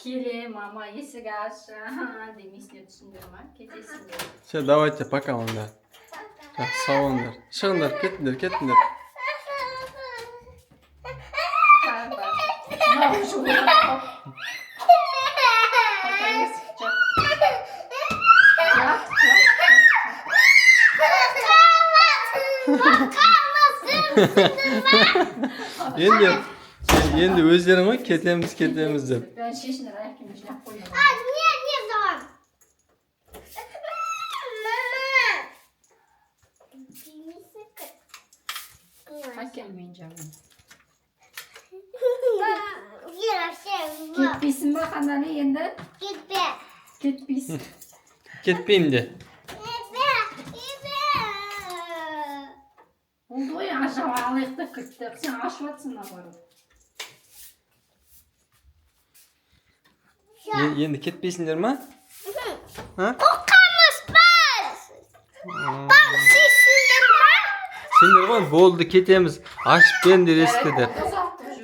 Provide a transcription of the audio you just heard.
Келем, мама, есік аш, демесіне түсіндірме, кетесіңдер. Все, давайте, пока онда. Sağ olunlar. Шығыңдар, кетіңдер. Мынау жуылып қап. Пока есік жап. Енді өздерің ғой кетеміз деп. Ben шешінер әкеме жинап қойдым. Не зон. Әкелмейін жағын. Кетпе. Кетпейсің ба қанданы енді? Кетпе. Кетпейсің. Кетпейім де. Oldu o ya aşağı alayıkta kırktık. Sen aşvatsın da barı. Енді кетпейсіңдер ма? Kokkamız biz. Bak sizsizler mi? Сендер ғой болды кетеміз. Ашып беріңдер есікті деп.